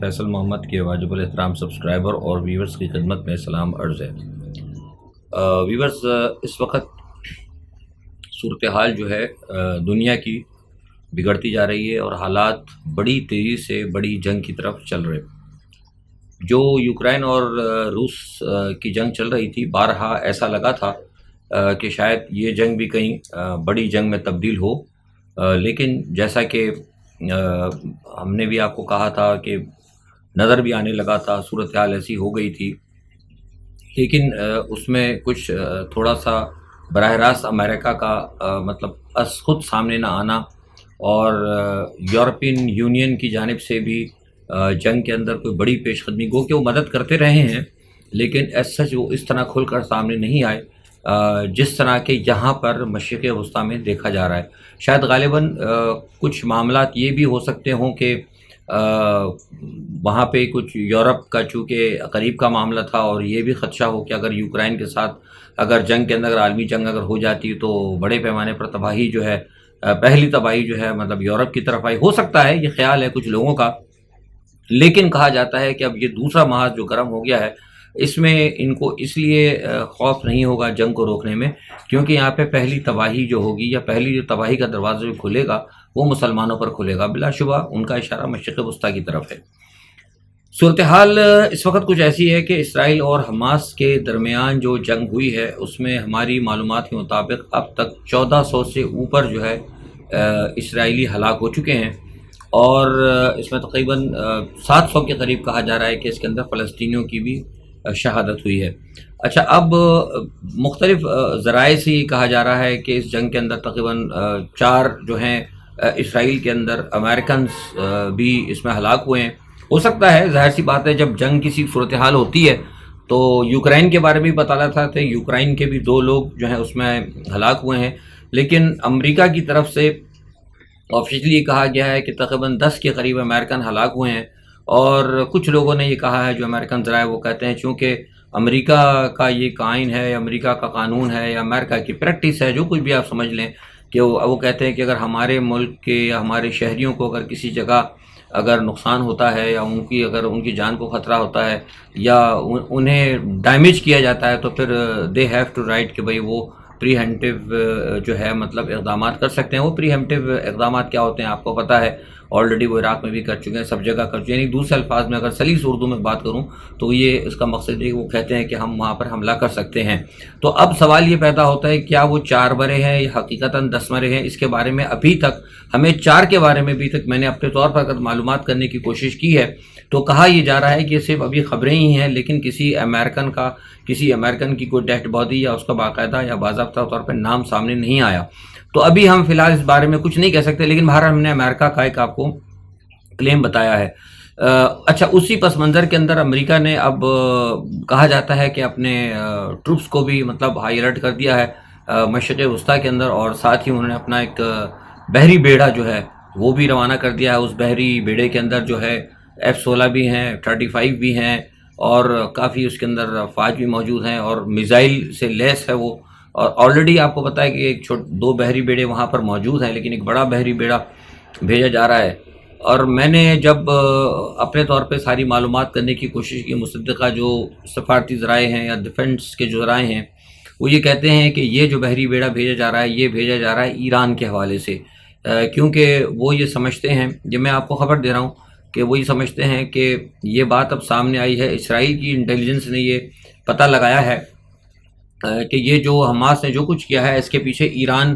فیصل محمد کے واجب الاحترام سبسکرائبر اور ویورز کی خدمت میں سلام عرض ہے۔ ویورز، اس وقت صورتحال جو ہے دنیا کی بگڑتی جا رہی ہے اور حالات بڑی تیزی سے بڑی جنگ کی طرف چل رہے۔ جو یوکرین اور روس کی جنگ چل رہی تھی، بارہا ایسا لگا تھا کہ شاید یہ جنگ بھی کہیں بڑی جنگ میں تبدیل ہو، لیکن جیسا کہ ہم نے بھی آپ کو کہا تھا کہ نظر بھی آنے لگا تھا، صورتحال ایسی ہو گئی تھی، لیکن اس میں کچھ تھوڑا سا براہ راست امریکہ کا مطلب خود سامنے نہ آنا اور یورپین یونین کی جانب سے بھی جنگ کے اندر کوئی بڑی پیش قدمی، گو کہ وہ مدد کرتے رہے ہیں، لیکن ایز سچ وہ اس طرح کھل کر سامنے نہیں آئے جس طرح کے یہاں پر مشرق وسطیٰ میں دیکھا جا رہا ہے۔ شاید غالباً کچھ معاملات یہ بھی ہو سکتے ہوں کہ وہاں پہ کچھ یورپ کا چونکہ قریب کا معاملہ تھا اور یہ بھی خدشہ ہو کہ اگر یوکرائن کے ساتھ اگر جنگ کے اندر عالمی جنگ اگر ہو جاتی تو بڑے پیمانے پر تباہی جو ہے، پہلی تباہی جو ہے مطلب یورپ کی طرف آئی، ہو سکتا ہے، یہ خیال ہے کچھ لوگوں کا، لیکن کہا جاتا ہے کہ اب یہ دوسرا محاذ جو گرم ہو گیا ہے، اس میں ان کو اس لیے خوف نہیں ہوگا جنگ کو روکنے میں، کیونکہ یہاں پہ پہلی تباہی جو ہوگی یا پہلی جو تباہی کا دروازہ جو کھلے گا وہ مسلمانوں پر کھلے گا۔ بلا شبہ ان کا اشارہ مشرق وسطیٰ کی طرف ہے۔ صورتحال اس وقت کچھ ایسی ہے کہ اسرائیل اور حماس کے درمیان جو جنگ ہوئی ہے اس میں ہماری معلومات کے مطابق اب تک 1400 سے اوپر جو ہے اسرائیلی ہلاک ہو چکے ہیں، اور اس میں تقریباً 700 کے قریب کہا جا رہا ہے کہ اس کے اندر فلسطینیوں کی بھی شہادت ہوئی ہے۔ اچھا، اب مختلف ذرائع سے یہ کہا جا رہا ہے کہ اس جنگ کے اندر تقریباً 4 جو ہیں اسرائیل کے اندر امریکنز بھی اس میں ہلاک ہوئے ہیں۔ ہو سکتا ہے، ظاہر سی بات ہے، جب جنگ کسی صورتحال ہوتی ہے تو یوکرائن کے بارے میں بھی بتا رہا تھا، یوکرائن کے بھی 2 لوگ جو ہیں اس میں ہلاک ہوئے ہیں، لیکن امریکہ کی طرف سے آفیشلی یہ کہا گیا ہے کہ تقریباً 10 کے قریب امریکن ہلاک ہوئے ہیں، اور کچھ لوگوں نے یہ کہا ہے، جو امریکن ذرائع وہ کہتے ہیں چونکہ امریکہ کا یہ قائن ہے، امریکہ کا قانون ہے یا امریکہ کی پریکٹس ہے، جو کچھ بھی آپ سمجھ لیں، کہ وہ کہتے ہیں کہ اگر ہمارے ملک کے یا ہمارے شہریوں کو اگر کسی جگہ اگر نقصان ہوتا ہے یا اگر ان کی جان کو خطرہ ہوتا ہے یا انہیں ڈیمیج کیا جاتا ہے تو پھر دے ہیو ٹو رائٹ کہ بھئی وہ پری ہیمپٹیو جو ہے مطلب اقدامات کر سکتے ہیں۔ وہ پری ہیمپٹیو اقدامات کیا ہوتے ہیں آپ کو پتہ ہے، آلریڈی وہ عراق میں بھی کر چکے ہیں، سب جگہ کر چکے ہیں، یعنی دوسرے الفاظ میں اگر سلیس اردو میں بات کروں تو یہ اس کا مقصد ہے کہ وہ کہتے ہیں کہ ہم وہاں پر حملہ کر سکتے ہیں۔ تو اب سوال یہ پیدا ہوتا ہے کیا وہ 4 مرے ہیں یا حقیقتاً 10 مرے ہیں؟ اس کے بارے میں ابھی تک ہمیں 4 کے بارے میں ابھی تک میں نے اپنے طور پر اگر معلومات کرنے کی کوشش کی ہے تو کہا یہ جا رہا ہے کہ صرف ابھی خبریں ہی ہیں، لیکن کسی امریکن کی کوئی ڈیڈ باڈی یا اس کا باقاعدہ یا باضابطہ طور پر نام سامنے نہیں آیا۔ تو ابھی ہم فی الحال اس بارے میں کچھ نہیں کہہ سکتے، لیکن بہرحال ہم نے امریکہ کا ایک آپ کو کلیم بتایا ہے۔ اچھا، اسی پس منظر کے اندر امریکہ نے اب کہا جاتا ہے کہ اپنے ٹروپس کو بھی مطلب ہائی الرٹ کر دیا ہے مشرق وسطیٰ کے اندر، اور ساتھ ہی انہوں نے اپنا ایک بحری بیڑا جو ہے وہ بھی روانہ کر دیا ہے۔ اس بحری بیڑے کے اندر جو ہے F-16 بھی ہیں، F-35 بھی ہیں، اور کافی اس کے اندر افواج بھی موجود ہیں اور میزائل سے لیس ہے وہ، اور آلریڈی آپ کو پتہ ہے کہ 2 بحری بیڑے وہاں پر موجود ہیں، لیکن ایک بڑا بحری بیڑا بھیجا جا رہا ہے۔ اور میں نے جب اپنے طور پہ ساری معلومات کرنے کی کوشش کی، مصدقہ جو سفارتی ذرائع ہیں یا ڈیفنس کے جو ذرائع ہیں وہ یہ کہتے ہیں کہ یہ جو بحری بیڑا بھیجا جا رہا ہے یہ بھیجا جا رہا ہے ایران کے حوالے سے، کیونکہ وہ یہ سمجھتے ہیں، یہ میں آپ کو خبر دے رہا ہوں کہ وہ یہ سمجھتے ہیں کہ یہ بات اب سامنے آئی ہے، اسرائیل کی انٹیلیجنس نے یہ پتہ لگایا ہے کہ یہ جو حماس نے جو کچھ کیا ہے اس کے پیچھے ایران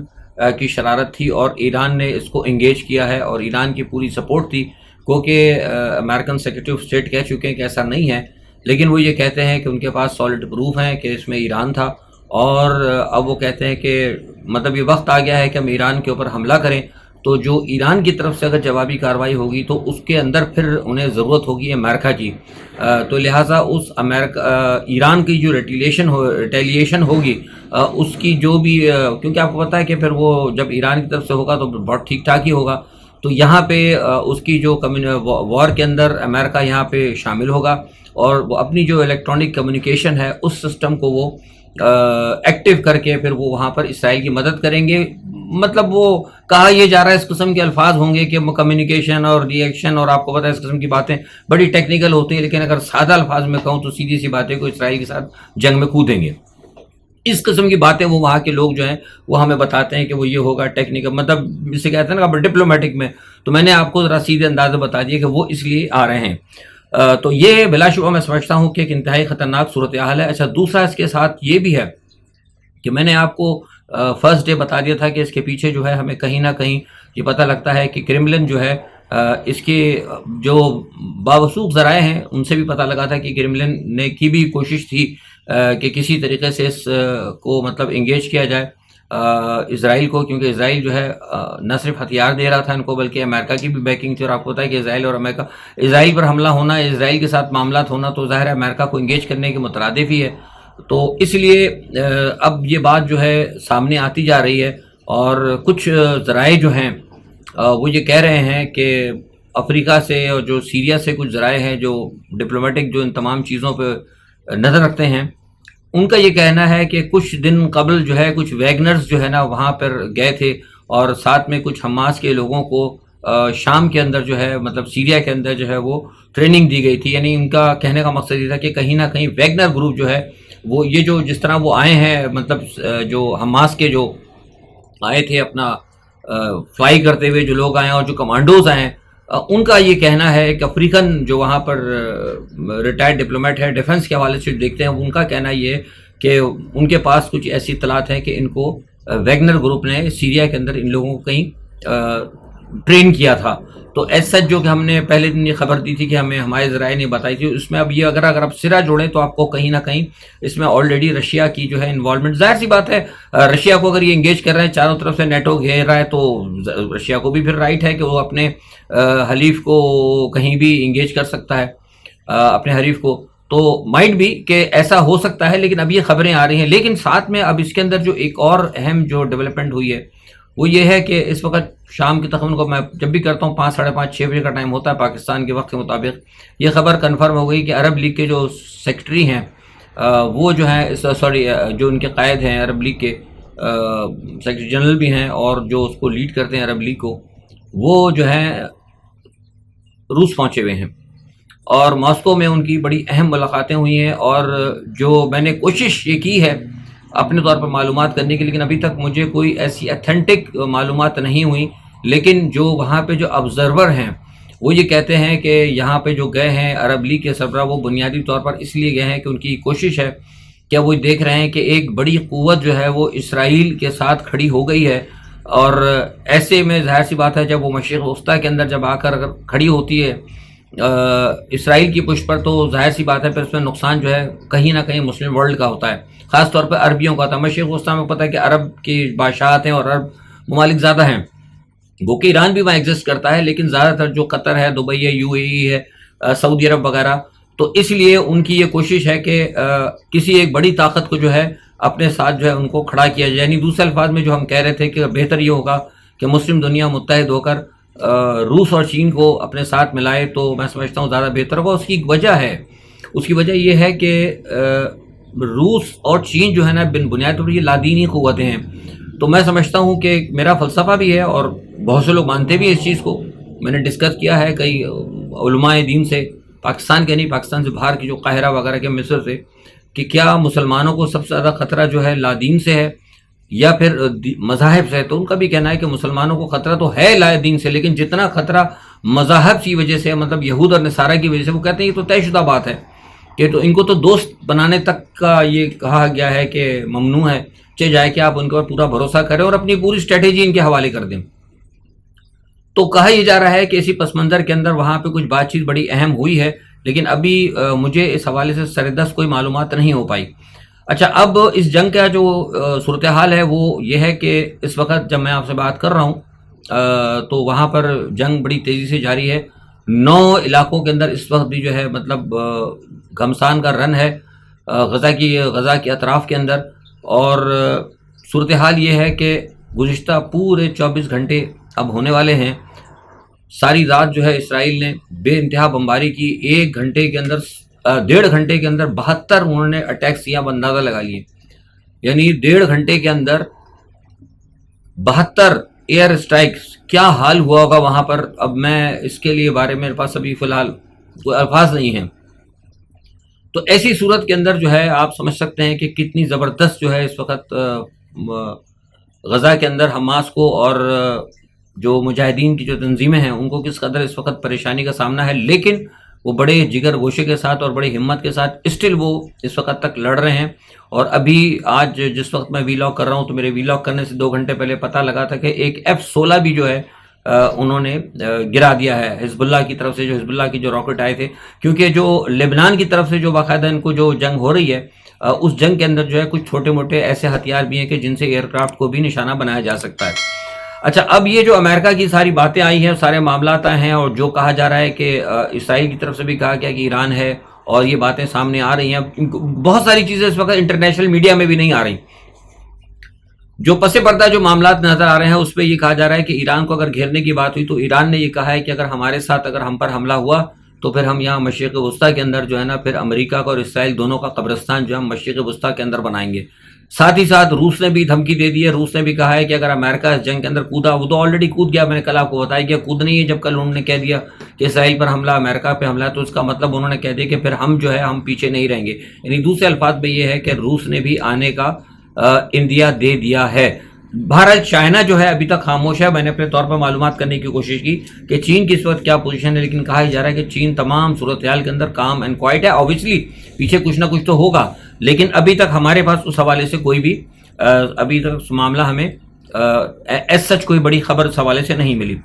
کی شرارت تھی، اور ایران نے اس کو انگیج کیا ہے اور ایران کی پوری سپورٹ تھی، کیونکہ امریکن سیکریٹری آف اسٹیٹ کہہ چکے ہیں کہ ایسا نہیں ہے، لیکن وہ یہ کہتے ہیں کہ ان کے پاس سالڈ پروف ہیں کہ اس میں ایران تھا، اور اب وہ کہتے ہیں کہ مطلب یہ وقت آ گیا ہے کہ ہم ایران کے اوپر حملہ کریں، تو جو ایران کی طرف سے اگر جوابی کارروائی ہوگی تو اس کے اندر پھر انہیں ضرورت ہوگی امریکہ کی، تو لہٰذا اس ایران کی جو ریٹیلیشن ہوگی اس کی جو بھی، کیونکہ آپ کو پتہ ہے کہ پھر وہ جب ایران کی طرف سے ہوگا تو بہت ٹھیک ٹھاک ہی ہوگا، تو یہاں پہ اس کی جو وار کے اندر امریکہ یہاں پہ شامل ہوگا، اور وہ اپنی جو الیکٹرانک کمیونیکیشن ہے اس سسٹم کو وہ ایکٹیو کر کے پھر وہ وہاں پر اسرائیل کی مدد کریں گے، مطلب وہ کہا یہ جا رہا ہے اس قسم کے الفاظ ہوں گے کہ کمیونیکیشن اور ری ایکشن اور آپ کو پتہ ہے اس قسم کی باتیں بڑی ٹیکنیکل ہوتی ہیں، لیکن اگر سادہ الفاظ میں کہوں تو سیدھی سی باتیں کو اسرائیل کے ساتھ جنگ میں کودیں گے، اس قسم کی باتیں وہ وہاں کے لوگ جو ہیں وہ ہمیں بتاتے ہیں کہ وہ یہ ہوگا ٹیکنیکل، مطلب اسے کہتے ہیں نا ڈپلومیٹک میں. تو میں نے آپ کو ذرا سیدھے انداز میں بتا دیا کہ وہ اس لیے آ رہے ہیں. تو یہ بلا شبہ میں سمجھتا ہوں کہ ایک انتہائی خطرناک صورتحال ہے. اچھا، دوسرا اس کے ساتھ یہ بھی ہے کہ میں نے آپ کو فرسٹ ڈے بتا دیا تھا کہ اس کے پیچھے جو ہے ہمیں کہیں نہ کہیں یہ پتہ لگتا ہے کہ کرملن جو ہے اس کے جو باوثوق ذرائع ہیں ان سے بھی پتہ لگا تھا کہ کرملن نے کی بھی کوشش تھی کہ کسی طریقے سے اس کو مطلب انگیج کیا جائے اسرائیل کو، کیونکہ اسرائیل جو ہے نہ صرف ہتھیار دے رہا تھا ان کو بلکہ امریکہ کی بھی بیکنگ تھی. اور آپ کو پتہ ہے کہ اسرائیل اور امریکہ، اسرائیل پر حملہ ہونا، اسرائیل کے ساتھ معاملات ہونا تو ظاہر ہے امریکہ کو انگیج کرنے کے مترادف ہی ہے. تو اس لیے اب یہ بات جو ہے سامنے آتی جا رہی ہے، اور کچھ ذرائع جو ہیں وہ یہ کہہ رہے ہیں کہ افریقہ سے اور جو سیریا سے کچھ ذرائع ہیں جو ڈپلومیٹک جو ان تمام چیزوں پہ نظر رکھتے ہیں، ان کا یہ کہنا ہے کہ کچھ دن قبل جو ہے کچھ ویگنرز جو ہے نا وہاں پر گئے تھے، اور ساتھ میں کچھ حماس کے لوگوں کو شام کے اندر جو ہے مطلب سیریا کے اندر جو ہے وہ ٹریننگ دی گئی تھی. یعنی ان کا کہنے کا مقصد یہ تھا کہ کہیں نہ کہیں ویگنر گروپ جو ہے وہ یہ جو جس طرح وہ آئے ہیں مطلب جو حماس کے جو آئے تھے اپنا فلائی کرتے ہوئے جو لوگ آئے ہیں اور جو کمانڈوز آئے ہیں، ان کا یہ کہنا ہے کہ افریقن جو وہاں پر ریٹائرڈ ڈپلومیٹ ہے ڈیفنس کے حوالے سے دیکھتے ہیں، ان کا کہنا یہ ہے کہ ان کے پاس کچھ ایسی اطلاعات ہیں کہ ان کو ویگنر گروپ نے سیریا کے اندر ان لوگوں کو کہیں ٹرین کیا تھا. تو ایس سچ جو کہ ہم نے پہلے دن یہ خبر دی تھی کہ ہمیں ہمارے ذرائع نے بتائی تھی، اس میں اب یہ اگر آپ سرا جوڑیں تو آپ کو کہیں نہ کہیں اس میں آلریڈی رشیا کی جو ہے انوالومنٹ، ظاہر سی بات ہے رشیا کو اگر یہ انگیج کر رہے ہیں، چاروں طرف سے نیٹو گھیر رہا ہے، تو رشیا کو بھی پھر رائٹ ہے کہ وہ اپنے حلیف کو کہیں بھی انگیج کر سکتا ہے اپنے حریف کو. تو مائٹ بھی کہ ایسا ہو سکتا ہے، لیکن اب یہ خبریں آ رہی ہیں. لیکن ساتھ میں اب اس کے اندر جو ایک اور اہم جو ڈیولپمنٹ ہوئی ہے وہ یہ ہے کہ اس وقت شام کی تقریباً کو میں جب بھی کرتا ہوں 5 ساڑھے 5 6 بجے کا ٹائم ہوتا ہے پاکستان کے وقت کے مطابق، یہ خبر کنفرم ہو گئی کہ عرب لیگ کے جو سیکرٹری ہیں وہ جو ہیں جو ان کے قائد ہیں عرب لیگ کے سیکرٹری جنرل بھی ہیں اور جو اس کو لیڈ کرتے ہیں عرب لیگ کو، وہ جو ہیں روس پہنچے ہوئے ہیں اور ماسکو میں ان کی بڑی اہم ملاقاتیں ہوئی ہیں. اور جو میں نے کوشش یہ کی ہے اپنے طور پر معلومات کرنے کی، لیکن ابھی تک مجھے کوئی ایسی اتھینٹک معلومات نہیں ہوئی، لیکن جو وہاں پہ جو آبزرور ہیں وہ یہ کہتے ہیں کہ یہاں پہ جو گئے ہیں عرب لیگ کے سربراہ وہ بنیادی طور پر اس لیے گئے ہیں کہ ان کی کوشش ہے کہ وہ دیکھ رہے ہیں کہ ایک بڑی قوت جو ہے وہ اسرائیل کے ساتھ کھڑی ہو گئی ہے، اور ایسے میں ظاہر سی بات ہے جب وہ مشرق وسطیٰ کے اندر جب آ کر اگر کھڑی ہوتی ہے اسرائیل کی پشت پر، تو ظاہر سی بات ہے پھر اس میں نقصان جو ہے کہیں نہ کہیں مسلم ورلڈ کا ہوتا ہے، خاص طور پہ عربیوں کا ہوتا ہے. مشرق وسطیٰ میں پتہ ہے کہ عرب کی بادشاہت ہیں اور عرب ممالک زیادہ ہیں، گو کہ ایران بھی وہاں ایگزسٹ کرتا ہے، لیکن زیادہ تر جو قطر ہے، دبئی ہے، یو اے ای ہے، سعودی عرب وغیرہ، تو اس لیے ان کی یہ کوشش ہے کہ کسی ایک بڑی طاقت کو جو ہے اپنے ساتھ جو ہے ان کو کھڑا کیا جائے. یعنی دوسرے الفاظ میں جو ہم کہہ رہے تھے کہ بہتر یہ ہوگا کہ مسلم دنیا متحد ہو کر روس اور چین کو اپنے ساتھ ملائے، تو میں سمجھتا ہوں زیادہ بہتر ہوگا. اس کی وجہ ہے، اس کی وجہ یہ ہے کہ روس اور چین جو ہے نا بنیاد پر یہ لادینی قوتیں ہیں. تو میں سمجھتا ہوں کہ میرا فلسفہ بھی ہے اور بہت سے لوگ مانتے بھی ہیں اس چیز کو، میں نے ڈسکس کیا ہے کئی علماء دین سے، پاکستان کے نہیں، پاکستان سے باہر کی جو قاہرہ وغیرہ کے مصر سے، کہ کیا مسلمانوں کو سب سے زیادہ خطرہ جو ہے لادین سے ہے یا پھر مذاہب سے. تو ان کا بھی کہنا ہے کہ مسلمانوں کو خطرہ تو ہے لادین سے، لیکن جتنا خطرہ مذاہب کی وجہ سے، مطلب یہود اور نصارہ کی وجہ سے، وہ کہتے ہیں یہ تو طے شدہ بات ہے کہ تو ان کو تو دوست بنانے تک کا یہ کہا گیا ہے کہ ممنوع ہے، چاہے جائے کہ آپ ان پر پورا بھروسہ کریں اور اپنی پوری اسٹریٹجی ان کے حوالے کر دیں. تو کہا یہ جا رہا ہے کہ اسی پس منظر کے اندر وہاں پہ کچھ بات چیت بڑی اہم ہوئی ہے، لیکن ابھی مجھے اس حوالے سے سردست کوئی معلومات نہیں ہو پائی. اچھا، اب اس جنگ کا جو صورتحال ہے وہ یہ ہے کہ اس وقت جب میں آپ سے بات کر رہا ہوں تو وہاں پر جنگ بڑی تیزی سے جاری ہے. 9 علاقوں کے اندر اس وقت بھی جو ہے مطلب گھمسان کا رن ہے غزہ کے اطراف کے اندر. اور صورتحال یہ ہے کہ گزشتہ پورے 24 گھنٹے اب ہونے والے ہیں. ساری رات جو ہے اسرائیل نے بے انتہا بمباری کی، 1 گھنٹے کے اندر 1.5 گھنٹے کے اندر 72 انہوں نے اٹیکس کیا، اندازہ لگا لیے. یعنی 1.5 گھنٹے کے اندر 72 ایئر اسٹرائکس، کیا حال ہوا ہوگا وہاں پر؟ اب میں اس کے لیے بارے میں میرے پاس ابھی فی الحال کوئی الفاظ نہیں ہیں. تو ایسی صورت کے اندر جو ہے آپ سمجھ سکتے ہیں کہ کتنی زبردست جو ہے اس وقت غزہ کے اندر حماس کو اور جو مجاہدین کی جو تنظیمیں ہیں ان کو کس قدر اس وقت پریشانی کا سامنا ہے. لیکن وہ بڑے جگر گوشے کے ساتھ اور بڑی ہمت کے ساتھ اسٹل وہ اس وقت تک لڑ رہے ہیں. اور ابھی آج جس وقت میں ویلاگ کر رہا ہوں تو میرے ویلاگ کرنے سے 2 گھنٹے پہلے پتہ لگا تھا کہ ایک F-16 بھی جو ہے انہوں نے گرا دیا ہے حزب اللہ کی طرف سے، جو حزب اللہ کی جو راکٹ آئے تھے. کیونکہ جو لبنان کی طرف سے جو باقاعدہ ان کو جو جنگ ہو رہی ہے اس جنگ کے اندر جو ہے کچھ چھوٹے موٹے ایسے ہتھیار بھی ہیں کہ جن سے ایئر کرافٹ کو بھی نشانہ بنایا جا سکتا ہے. اچھا، اب یہ جو امریکہ کی ساری باتیں آئی ہیں، سارے معاملات ہیں، اور جو کہا جا رہا ہے کہ اسرائیل کی طرف سے بھی کہا گیا کہ ایران ہے، اور یہ باتیں سامنے آ رہی ہیں. بہت ساری چیزیں اس وقت انٹرنیشنل میڈیا میں بھی نہیں آ رہی. جو پس پردہ جو معاملات نظر آ رہے ہیں اس پہ یہ کہا جا رہا ہے کہ ایران کو اگر گھیرنے کی بات ہوئی تو ایران نے یہ کہا ہے کہ اگر ہمارے ساتھ اگر ہم پر حملہ ہوا تو پھر ہم یہاں مشرق وسطیٰ کے اندر جو ہے نا پھر امریکہ کا اور اسرائیل دونوں کا قبرستان جو ہم مشرق وسطیٰ کے اندر بنائیں گے. ساتھ ہی ساتھ روس نے بھی دھمکی دے دی ہے. روس نے بھی کہا ہے کہ اگر امریکہ اس جنگ کے اندر کودا، وہ تو آلریڈی کود گیا، میں نے کل آپ کو بتایا کہ کود نہیں ہے. جب کل انہوں نے کہہ دیا کہ اسرائیل پر حملہ، امریکہ پہ حملہ، تو اس کا مطلب انہوں نے کہہ دیا کہ پھر ہم جو ہے ہم پیچھے نہیں رہیں گے. یعنی دوسرے الفاظ میں یہ ہے کہ روس نے بھی آنے کا اندیا دے دیا ہے. بہرحال چائنا جو ہے ابھی تک خاموش ہے. میں نے اپنے طور پر معلومات کرنے کی کوشش کی کہ چین کی اس وقت کیا پوزیشن ہے، لیکن کہا جا رہا ہے کہ چین تمام صورتحال کے اندر کام اینڈ کوائٹ ہے. اوبیسلی پیچھے کچھ نہ کچھ تو ہوگا، لیکن ابھی تک ہمارے پاس اس حوالے سے کوئی بھی ابھی تک معاملہ ہمیں ایز سچ کوئی بڑی خبر اس حوالے سے نہیں ملی.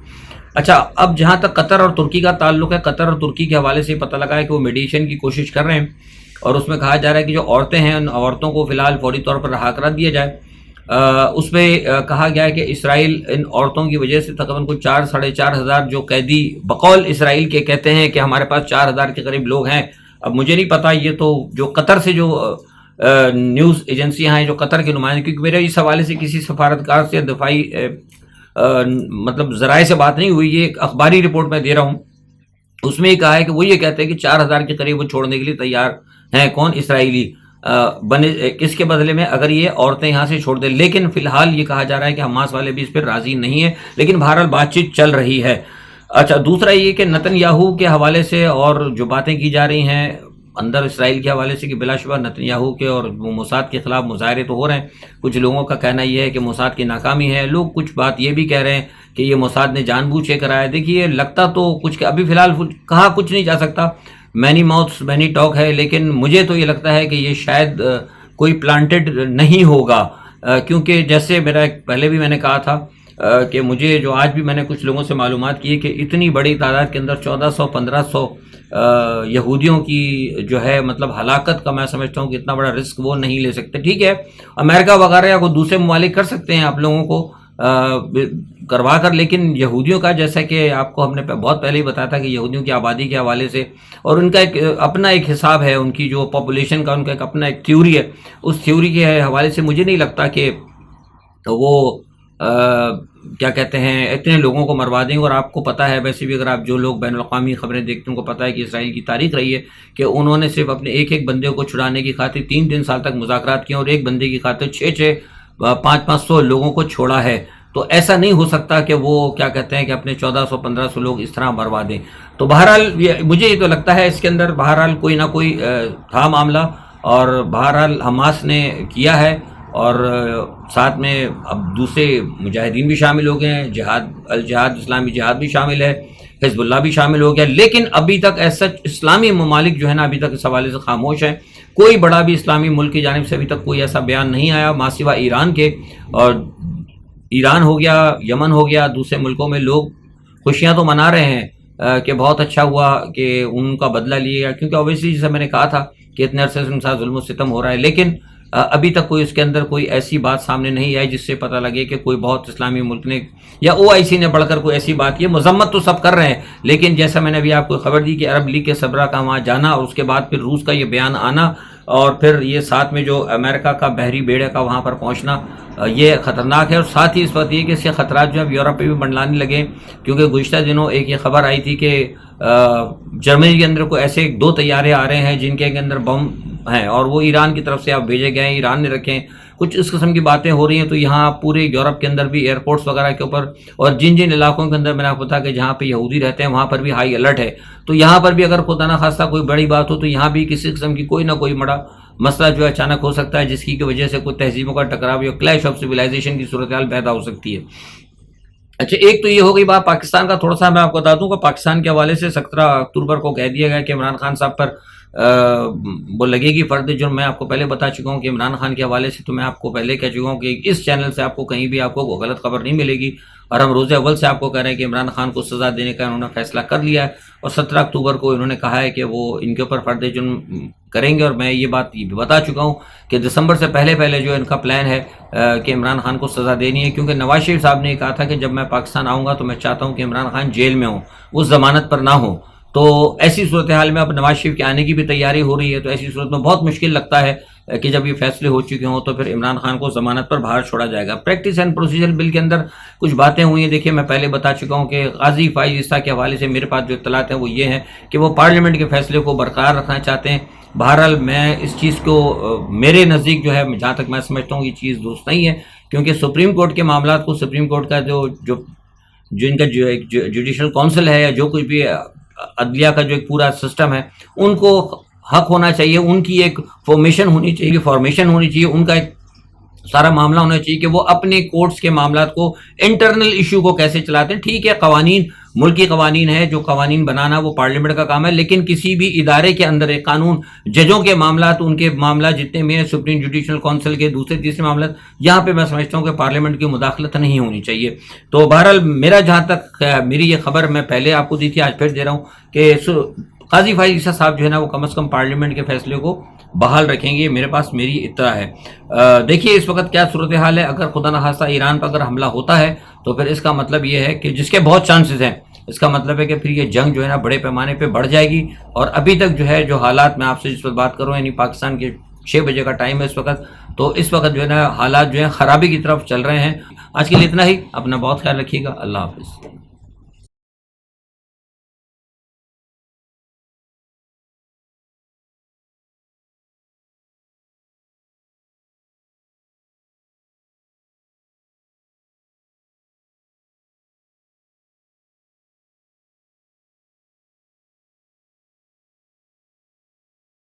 اچھا، اب جہاں تک قطر اور ترکی کا تعلق ہے، قطر اور ترکی کے حوالے سے پتہ لگا ہے کہ وہ میڈیشن کی کوشش کر رہے ہیں، اور اس میں کہا جا رہا ہے کہ جو عورتیں ہیں ان عورتوں کو فی الحال فوری طور پر رہا کرا دیا جائے. اس میں کہا گیا ہے کہ اسرائیل ان عورتوں کی وجہ سے تقریباً کوئی 4-4.5 ہزار جو قیدی بقول اسرائیل کے کہتے ہیں کہ ہمارے پاس 4,000 کے قریب لوگ ہیں. اب مجھے نہیں پتا، یہ تو جو قطر سے جو نیوز ایجنسیاں ہیں، جو قطر کے نمائندے، کیونکہ میرے اس حوالے سے کسی سفارتکار سے دفاعی مطلب ذرائع سے بات نہیں ہوئی، یہ ایک اخباری رپورٹ میں دے رہا ہوں. اس میں یہ کہا ہے کہ وہ یہ کہتے ہیں کہ 4,000 کے قریب وہ چھوڑنے کے لیے تیار ہیں. کون؟ اسرائیلی بنے، کس کے بدلے میں؟ اگر یہ عورتیں یہاں سے چھوڑ دیں. لیکن فی الحال یہ کہا جا رہا ہے کہ حماس والے بھی اس پر راضی نہیں ہیں، لیکن بہرحال بات چیت چل رہی ہے. اچھا، دوسرا یہ کہ نتن یاہو کے حوالے سے اور جو باتیں کی جا رہی ہیں اندر اسرائیل کے حوالے سے کہ بلا شبہ نتن یاہو کے اور موساد کے خلاف مظاہرے تو ہو رہے ہیں. کچھ لوگوں کا کہنا یہ ہے کہ موساد کی ناکامی ہے. لوگ کچھ بات یہ بھی کہہ رہے ہیں کہ یہ موساد نے جان بوجھ کے کرایا. دیکھیے، لگتا تو کچھ کہ ابھی فی الحال کہا کچھ نہیں جا سکتا، مینی ماؤتھس مینی ٹاک ہے، لیکن مجھے تو یہ لگتا ہے کہ یہ شاید کوئی پلانٹڈ نہیں ہوگا. کیونکہ جیسے میرا پہلے بھی میں نے کہا تھا کہ مجھے جو آج بھی میں نے کچھ لوگوں سے معلومات کی ہے کہ اتنی بڑی تعداد کے اندر 1400-1500 یہودیوں کی جو ہے مطلب ہلاکت کا میں سمجھتا ہوں کہ اتنا بڑا رسک وہ نہیں لے سکتے. ٹھیک ہے، امریکہ وغیرہ یا کوئی دوسرے ممالک کر سکتے ہیں آپ لوگوں کو کروا کر، لیکن یہودیوں کا، جیسا کہ آپ کو ہم نے بہت پہلے ہی بتایا تھا کہ یہودیوں کی آبادی کے حوالے سے اور ان کا ایک اپنا ایک حساب ہے، ان کی جو پاپولیشن کا ان کا ایک اپنا ایک تھیوری ہے. اس تھیوری کے حوالے سے مجھے نہیں لگتا کہ وہ کیا کہتے ہیں اتنے لوگوں کو مروا دیں گے. اور آپ کو پتہ ہے ویسے بھی، اگر آپ جو لوگ بین الاقوامی خبریں دیکھتے ہیں ان کو پتہ ہے کہ اسرائیل کی تاریخ رہی ہے کہ انہوں نے صرف اپنے ایک بندے کو چھڑانے کی خاطر 3 سال تک مذاکرات کیے اور ایک بندے کی خاطر 500 لوگوں کو چھوڑا ہے. تو ایسا نہیں ہو سکتا کہ وہ کیا کہتے ہیں کہ اپنے 1400-1500 لوگ اس طرح مروا دیں. تو بہرحال مجھے یہ تو لگتا ہے اس کے اندر بہرحال کوئی نہ کوئی تھا معاملہ، اور بہرحال حماس نے کیا ہے، اور ساتھ میں اب دوسرے مجاہدین بھی شامل ہو گئے ہیں، الجہاد اسلامی جہاد بھی شامل ہے، حزب اللہ بھی شامل ہو گیا. لیکن ابھی تک ایسا اسلامی ممالک جو ہے نا ابھی تک اس حوالے سے خاموش ہیں. کوئی بڑا بھی اسلامی ملک کی جانب سے ابھی تک کوئی ایسا بیان نہیں آیا ماں سوا ایران کے. اور ایران ہو گیا، یمن ہو گیا، دوسرے ملکوں میں لوگ خوشیاں تو منا رہے ہیں کہ بہت اچھا ہوا کہ ان کا بدلہ لیے گا، کیونکہ اوبیسلی جیسے میں نے کہا تھا کہ اتنے عرصے سے ان کے ساتھ ظلم و ستم ہو رہا ہے. لیکن ابھی تک کوئی اس کے اندر کوئی ایسی بات سامنے نہیں آئی جس سے پتہ لگے کہ کوئی بہت اسلامی ملک نے یا OIC نے بڑھ کر کوئی ایسی بات. یہ مذمت تو سب کر رہے ہیں، لیکن جیسا میں نے ابھی آپ کو خبر دی کہ عرب لیگ کے سربراہ کا وہاں جانا اور اس کے بعد پھر روس کا یہ بیان آنا اور پھر یہ ساتھ میں جو امریکہ کا بحری بیڑے کا وہاں پر پہنچنا، یہ خطرناک ہے. اور ساتھ ہی اس وقت یہ کہ اس کے خطرات جو اب یورپ پہ بھی منڈلانے لگے، کیونکہ گزشتہ دنوں ایک یہ خبر آئی تھی کہ جرمنی کے اندر کوئی ایسے 2 طیارے آ رہے ہیں جن کے اندر بم ہیں، اور وہ ایران کی طرف سے آپ بھیجے گئے ہیں، ایران نے رکھے ہیں. کچھ اس قسم کی باتیں ہو رہی ہیں. تو یہاں پورے یورپ کے اندر بھی ایئرپورٹس وغیرہ کے اوپر اور جن علاقوں کے اندر میں نے آپ کو بتایا کہ جہاں پہ یہودی رہتے ہیں وہاں پر بھی ہائی الرٹ ہے. تو یہاں پر بھی اگر خدا نہ خواستہ کوئی بڑی بات ہو تو یہاں بھی کسی قسم کی کوئی نہ کوئی بڑا مسئلہ جو ہے اچانک ہو سکتا ہے، جس کی وجہ سے کوئی تہذیبوں کا ٹکراؤ یا کلیش آف سویلائزیشن کی صورتحال پیدا ہو سکتی ہے. اچھا، ایک تو یہ ہو گئی بات پاکستان کا. تھوڑا سا میں آپ کو بتا دوں کہ پاکستان کے حوالے سے 17 اکتوبر کو کہہ دیا گیا کہ عمران خان صاحب پر وہ لگے گی فرد جرم. میں آپ کو پہلے بتا چکا ہوں کہ عمران خان کے حوالے سے تو میں آپ کو پہلے کہہ چکا ہوں کہ اس چینل سے آپ کو کہیں بھی آپ کو غلط خبر نہیں ملے گی، اور ہم روز اول سے آپ کو کہہ رہے ہیں کہ عمران خان کو سزا دینے کا انہوں نے فیصلہ کر لیا ہے، اور 17 اکتوبر کو انہوں نے کہا ہے کہ وہ ان کے اوپر فرد جرم کریں گے. اور میں یہ بات بتا چکا ہوں کہ دسمبر سے پہلے جو ان کا پلان ہے کہ عمران خان کو سزا دینی ہے، کیونکہ نواز شریف صاحب نے کہا تھا کہ جب میں پاکستان آؤں گا تو میں چاہتا ہوں کہ عمران خان جیل میں ہوں، وہ ضمانت پر نہ ہو. تو ایسی صورتحال میں اب نواز شریف کے آنے کی بھی تیاری ہو رہی ہے. تو ایسی صورت میں بہت مشکل لگتا ہے کہ جب یہ فیصلے ہو چکے ہوں تو پھر عمران خان کو ضمانت پر باہر چھوڑا جائے گا. پریکٹس اینڈ پروسیجر بل کے اندر کچھ باتیں ہوئی ہیں. دیکھیے، میں پہلے بتا چکا ہوں کہ غازی فائز عیسیٰ کے حوالے سے میرے پاس جو اطلاعات ہیں وہ یہ ہیں کہ وہ پارلیمنٹ کے فیصلے کو برقرار رکھنا چاہتے ہیں. بہرحال میں اس چیز کو میرے نزدیک جو ہے جہاں تک میں سمجھتا ہوں یہ چیز درست نہیں ہے، کیونکہ سپریم کورٹ کے معاملات کو سپریم کورٹ کا جو ان کا جو ایک جوڈیشل کونسل ہے یا جو کچھ بھی عدلیہ کا جو ایک پورا سسٹم ہے، ان کو حق ہونا چاہیے، ان کی ایک فارمیشن ہونی چاہیے، ان کا ایک سارا معاملہ ہونا چاہیے کہ وہ اپنے کورٹس کے معاملات کو انٹرنل ایشو کو کیسے چلاتے ہیں. ٹھیک ہے، قوانین ملکی قوانین ہے، جو قوانین بنانا وہ پارلیمنٹ کا کام ہے، لیکن کسی بھی ادارے کے اندر ایک قانون، ججوں کے معاملات، ان کے معاملات جتنے بھی ہیں، سپریم جوڈیشل کونسل کے دوسرے تیسرے معاملات، یہاں پہ میں سمجھتا ہوں کہ پارلیمنٹ کی مداخلت نہیں ہونی چاہیے. تو بہرحال میرا جہاں تک میری یہ خبر میں پہلے آپ کو دی تھی، آج پھر دے رہا ہوں کہ قاضی فائز عیسیٰ صاحب جو ہے نا وہ کم از کم پارلیمنٹ کے فیصلے کو بحال رکھیں گے. میرے پاس میری اطلاع ہے. دیکھیے اس وقت کیا صورتحال ہے. اگر خدا نخواستہ ایران پر اگر حملہ ہوتا ہے تو پھر اس کا مطلب یہ ہے کہ جس کے بہت چانسز ہیں، اس کا مطلب ہے کہ پھر یہ جنگ جو ہے نا بڑے پیمانے پہ بڑھ جائے گی. اور ابھی تک جو ہے جو حالات میں آپ سے جس وقت بات کروں، یعنی پاکستان کے 6 بجے کا ٹائم ہے اس وقت، تو اس وقت جو ہے نا حالات جو ہیں خرابی کی طرف چل رہے ہیں. آج کے لیے اتنا ہی. اپنا بہت خیال رکھیے گا. اللہ حافظ.